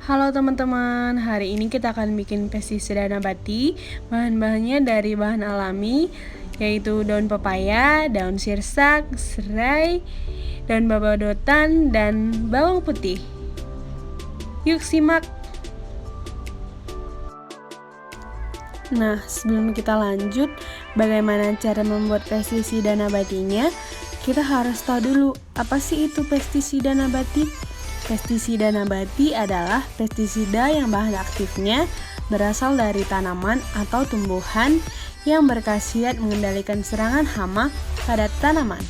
Halo teman-teman, hari ini kita akan bikin pestisida nabati. Bahan-bahannya dari bahan alami, yaitu daun pepaya, daun sirsak, serai, daun babadotan, dan bawang putih. Yuk simak! Nah, sebelum kita lanjut, bagaimana cara membuat pestisida nabatinya? Kita harus tahu dulu, apa sih itu pestisida nabati? Pestisida nabati adalah pestisida yang bahan aktifnya berasal dari tanaman atau tumbuhan yang berkhasiat mengendalikan serangan hama pada tanaman.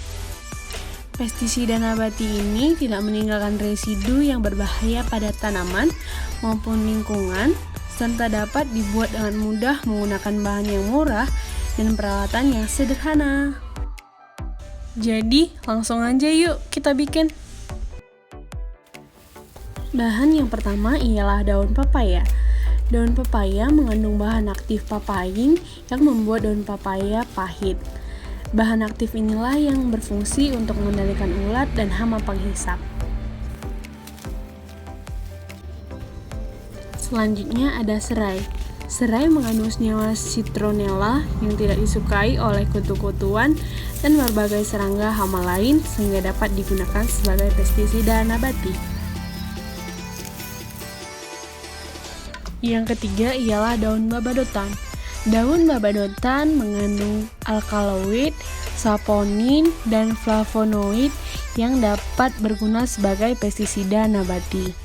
Pestisida nabati ini tidak meninggalkan residu yang berbahaya pada tanaman maupun lingkungan, serta dapat dibuat dengan mudah menggunakan bahan yang murah dan peralatan yang sederhana. Jadi, langsung aja yuk kita bikin. Bahan yang pertama ialah daun pepaya. Daun pepaya mengandung bahan aktif papain yang membuat daun pepaya pahit. Bahan aktif inilah yang berfungsi untuk mengendalikan ulat dan hama penghisap. Selanjutnya ada serai. Serai mengandung senyawa citronella yang tidak disukai oleh kutu-kutuan dan berbagai serangga hama lain sehingga dapat digunakan sebagai pestisida nabati. Yang ketiga ialah daun babadotan. Daun babadotan mengandung alkaloid, saponin, dan flavonoid yang dapat berguna sebagai pestisida nabati.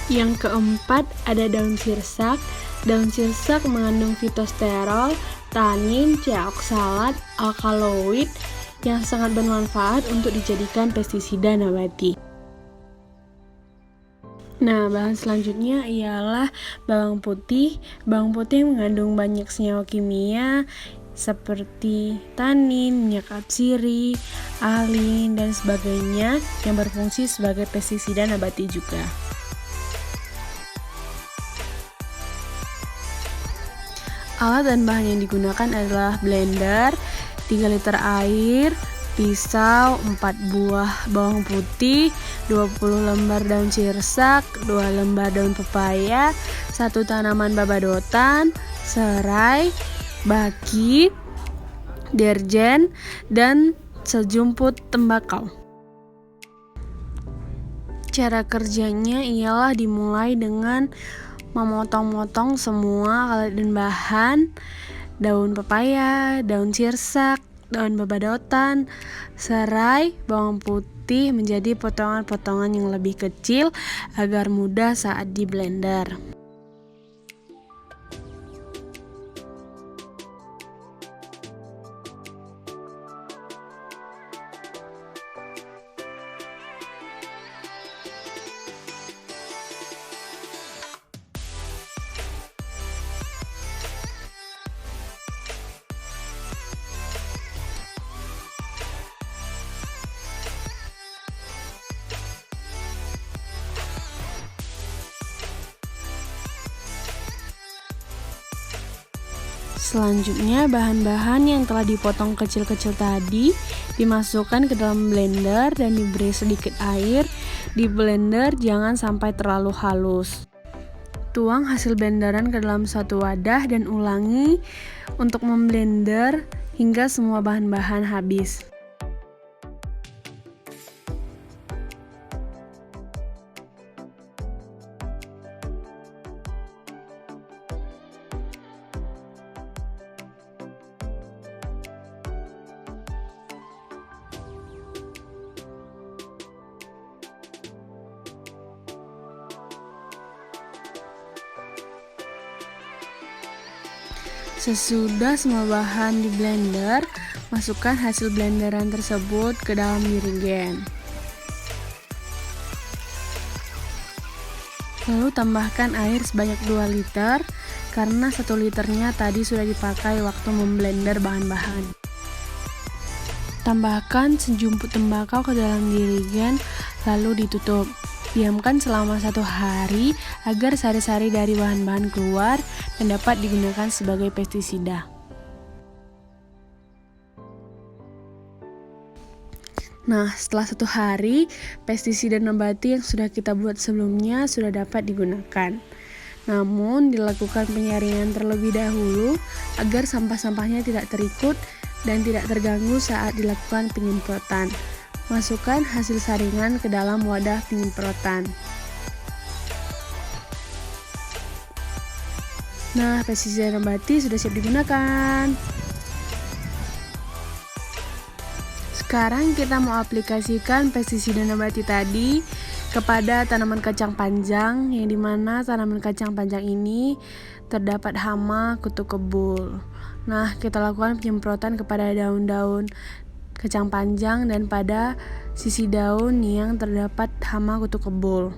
Yang keempat ada daun sirsak. Daun sirsak mengandung fitosterol, tanin, ceoksalat, alkaloid yang sangat bermanfaat untuk dijadikan pestisida nabati. Nah, bahan selanjutnya ialah bawang putih. Bawang putih mengandung banyak senyawa kimia seperti tanin, minyak atsiri, alin, dan sebagainya yang berfungsi sebagai pestisida nabati juga. Alat dan bahan yang digunakan adalah blender, 3 liter air, pisau, 4 buah bawang putih, 20 lembar daun sirsak, 2 lembar daun pepaya, 1 tanaman babadotan, serai, baki, deterjen, dan sejumput tembakau. Cara kerjanya ialah dimulai dengan memotong-motong semua alat dan bahan, daun pepaya, daun sirsak, daun babadotan, serai, bawang putih menjadi potongan-potongan yang lebih kecil agar mudah saat di blender. Selanjutnya, bahan-bahan yang telah dipotong kecil-kecil tadi dimasukkan ke dalam blender dan diberi sedikit air. Di blender jangan sampai terlalu halus. Tuang hasil blenderan ke dalam satu wadah dan ulangi untuk memblender hingga semua bahan-bahan habis. Sesudah semua bahan di blender, masukkan hasil blenderan tersebut ke dalam jerigen. Lalu tambahkan air sebanyak 2 liter, karena 1 liternya tadi sudah dipakai waktu memblender bahan-bahan. Tambahkan sejumput tembakau ke dalam jerigen, lalu ditutup. Diamkan selama 1 hari agar sari-sari dari bahan-bahan keluar dan dapat digunakan sebagai pestisida. Nah, setelah 1 hari, pestisida nabati yang sudah kita buat sebelumnya sudah dapat digunakan. Namun, dilakukan penyaringan terlebih dahulu agar sampah-sampahnya tidak terikut dan tidak terganggu saat dilakukan penyemprotan. Masukkan hasil saringan ke dalam wadah penyemprotan. Nah, pestisida nabati sudah siap digunakan. Sekarang kita mau aplikasikan pestisida nabati tadi kepada tanaman kacang panjang, yang dimana tanaman kacang panjang ini terdapat hama kutu kebul. Nah, kita lakukan penyemprotan kepada daun-daun kacang panjang dan pada sisi daun yang terdapat hama kutu kebul.